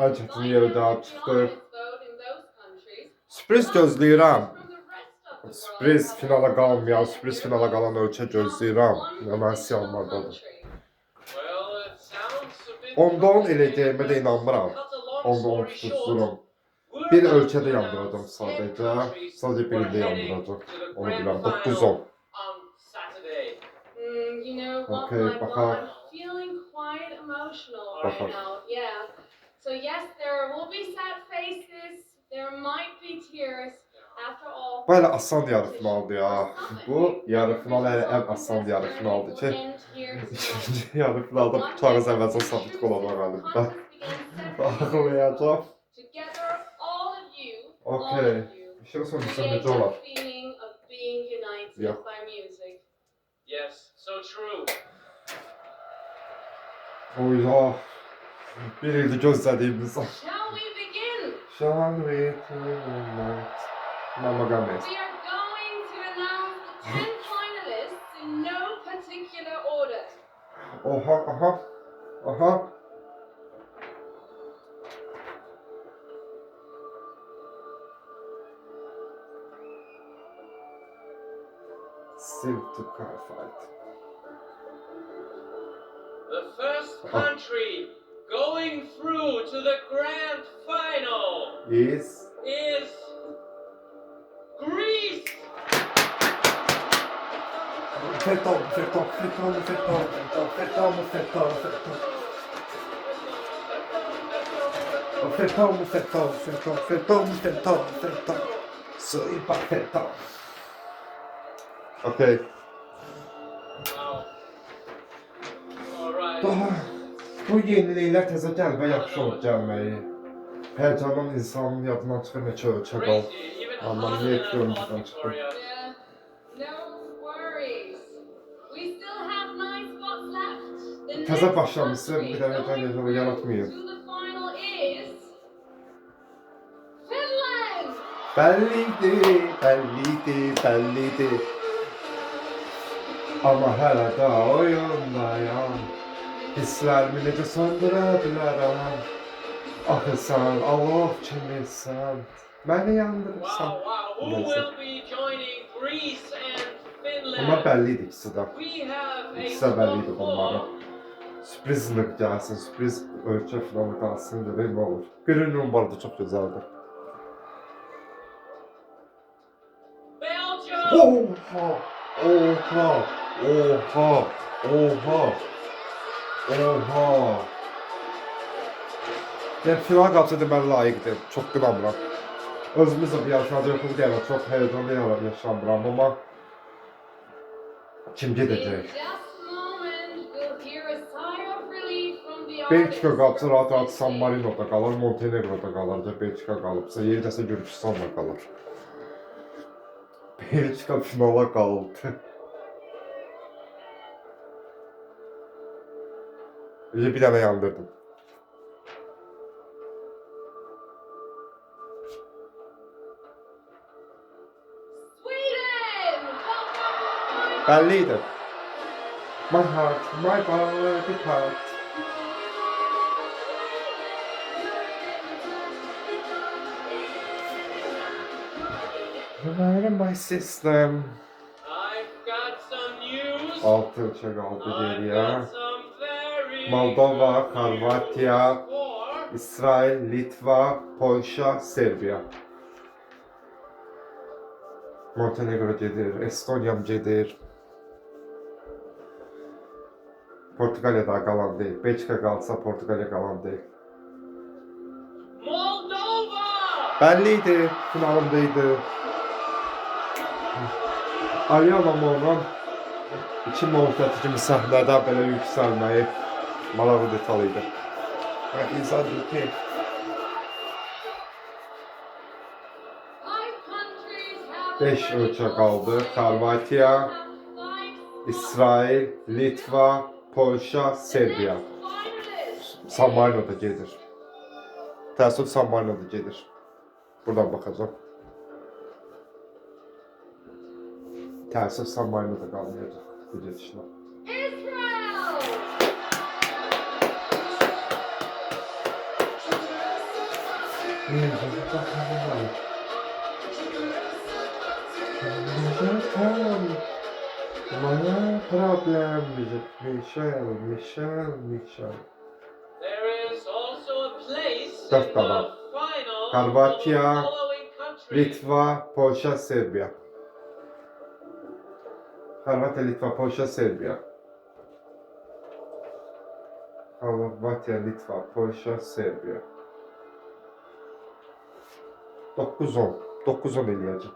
ən çətin yerə gəlib çıxdı. Sürpriz gözləyirəm. Sürpriz finala qalmayan, sürpriz finala qalan ölkə gözləyirəm. Mən siyahlardadır. Onda 10 eləyəcəyimə də inanmıram. Onda 10 tutuşdurum. Bir ölkədə yandıracam sadəcə. Sadəcə birində yandıracam. Onu biləm. 9-10. Okay, baxaq. Baxaq. So yes, there will be sad faces. There might be tears. After all. Böyle asan yarı finaldı ya. Bu yarı final en asan yarı finaldı ki. İkinci yarı finalda bu tarz əvəzə sabit qolama qalibdə. Ağlayacağım. Okay. İşte sonrası necə olar? Yox. Yes, so true. Oy ya. Bir ildir gözlədiyimiz. Shall we begin? Shall we tonight? Mama Gomez. We are going to announce the 10 finalists in no particular order. Oha, aha. Aha. Still to car fight. The first country going through to the grand final Is Greece. Fetal. Soy fetal. Okay. Wow. All right. Daha bu yeniliklər təzə gəlmə yaxşı olub gəlməyi. Həyəcandan insanın yadından çıxır neçə ölkə qal. Crazy, even Aman harder niye than I ekliyorum thought, buradan Victoria. Yeah, no worries. We still have 9 spots left. The Təzə next başlamışsın, bir dənə country yaratmayın. going through to the final is Finland. Belliydi. Amma hələ də oyundayam. Hisslərimi necə söndürə bilərəm. Axı sən alov kimisən. Məni yandırırsan. Wow. Who will be joining Greece and Finland? Amma belliydi ikisi də. We have a İkisi də belliydi top bunların. four. Sürpriz gəlsin, sürpriz ölkə finalı qalsın görək nə olur. Green bu arada çox gözəldir. Belgium. Oha. Yəni final qalsa deməli layiqdir. Çox qınamıram. Özümüz də bir yarışmada yoxuq deyələ, çox həyəcanlı yaşamıram, amma kim In gedəcək? just a moment, we'll hear a sigh of relief from the Belçika audience. qalsa rahat San Marino'da qalır, Montenegro'da qalır. Belçika qalıbsa, yerdəsə Gürcüstanla qalır. Belçika finala qaldı. Bir dənə yandırdım. Sweden! Belliydi. My heart, my body part. Where my system? I've got some news. 6 ölçə qaldı I've geriyə. got some very Moldova, good news Xorvatiya, for İsrail, Litva, Polşa, Serbiya. Montenegro gedir, Estonyam gedir. Portuqaliya da qalan deyil. Belçika qalsa Portuqaliya qalan deyil. Moldova. Belliydi, finalındaydı. Alyona Monan 2018 kimi səhnədə belə yüksəlməyi maraqlı detal idi. İnsan deyir ki, 5 ölkə qaldı. Xorvatiya, İsrail, Litva, Polşa, Serbiya. San Marino'da gedir. Təəssüf San Marino'da gedir. Buradan baxacağım. Təəssüf San Marino'da qalmayacaq bu gedişlə. Israel! Moja problem, Michel. There is also a place Dört in tane. the final Хорватия, of the following countries. Litva, Polşa, Serbiya. Хорватия, Litva, Polşa, Serbiya. Хорватия, Litva, Polşa, Serbiya. 9-10. 9-10 eləyəcəm.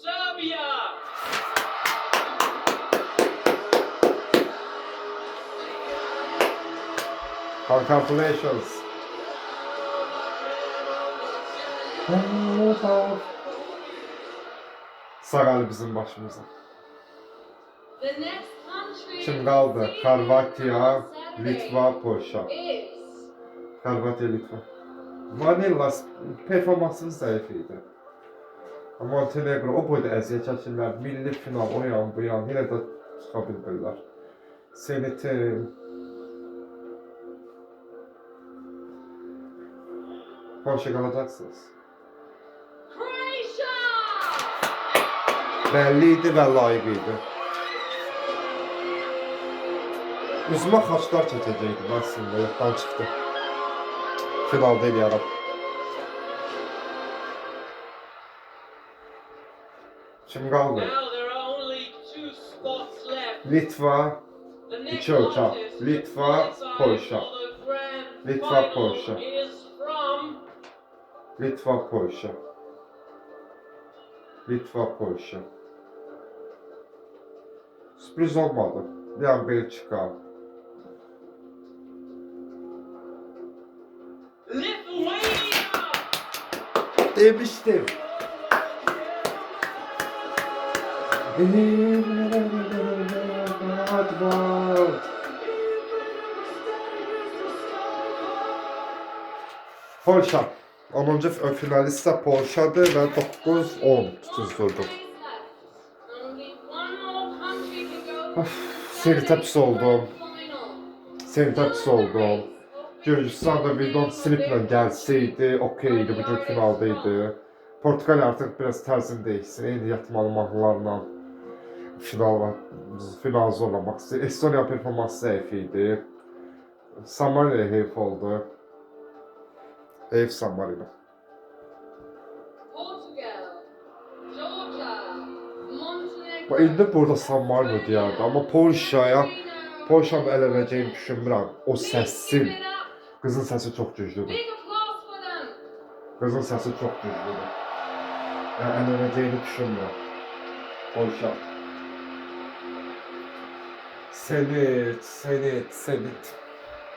Serbia. Congratulations. Sağal bizim başımıza. The next country Kim qaldı? seen Хорватия, on Saturday Litva, Polşa. is Хорватия, Litva. Vanilla performansımız zəif idi. Montenegro o boyda əziyyət çəkirlər. Milli final o yan bu yan yenə də çıxa bilmirlər. Senitin Polşa qalacaqsınız. Croatia. Bəlli idi və layiq idi. Üzümə xaçlar çəkəcəkdim əslində, yaddan çıxdı. Finalda eləyərəm. Kim qaldı? Now there are only 2 spots left. Litva, The next İki ölçü. artist to Litva, qualify Polşa. for the grand Litva, final Polşa. is from Litva, Polşa. Litva, Polşa. Sürpriz olmadı. Yani Belçika. Lithuania. Demiştim. Polşa. 10-cu finalist isə Polşadır və 9-10 tutuzdurduq. Only one more country can go. Seni pis oldum. Seni pis oldum. Gürcistan da Vidon Slip'lə gəlsəydi, okeydi, bu gün finaldaydı. Portugal artıq biraz tərzini değişsin, eyni yatmalı mahnılarla final zorlamaq istəyir. Estonia performansı zəif idi. San Marino'ya heyf oldu. Heyf San Marino. Portugal, Georgia, Montenegro. Bu indi burada San Marino deyərdi, amma Polşanı ələ verəcəyini düşünmürəm. O səsin, qızın səsi çox güclüdür. Big applause for them. Qızın səsi çox güclüdür. Yəni ələ verəcəyini düşünmürəm. Polşa. Senit.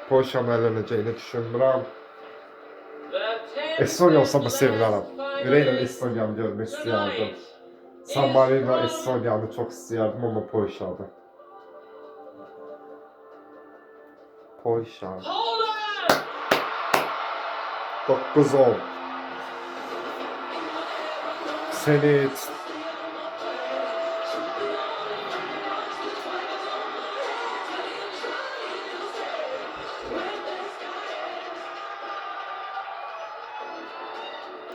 Polşanı ələ verəcəyini düşünmürəm. Estonya olsam da sevinərəm. Ürəklə Estoniyanı görmək istəyərdim. San Marino Estoniyanı çox istəyərdim, amma Polşadır. Polşa. Poland. 9-10. Senit.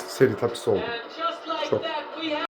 Senit hapsi oldu. And just like Çok. that,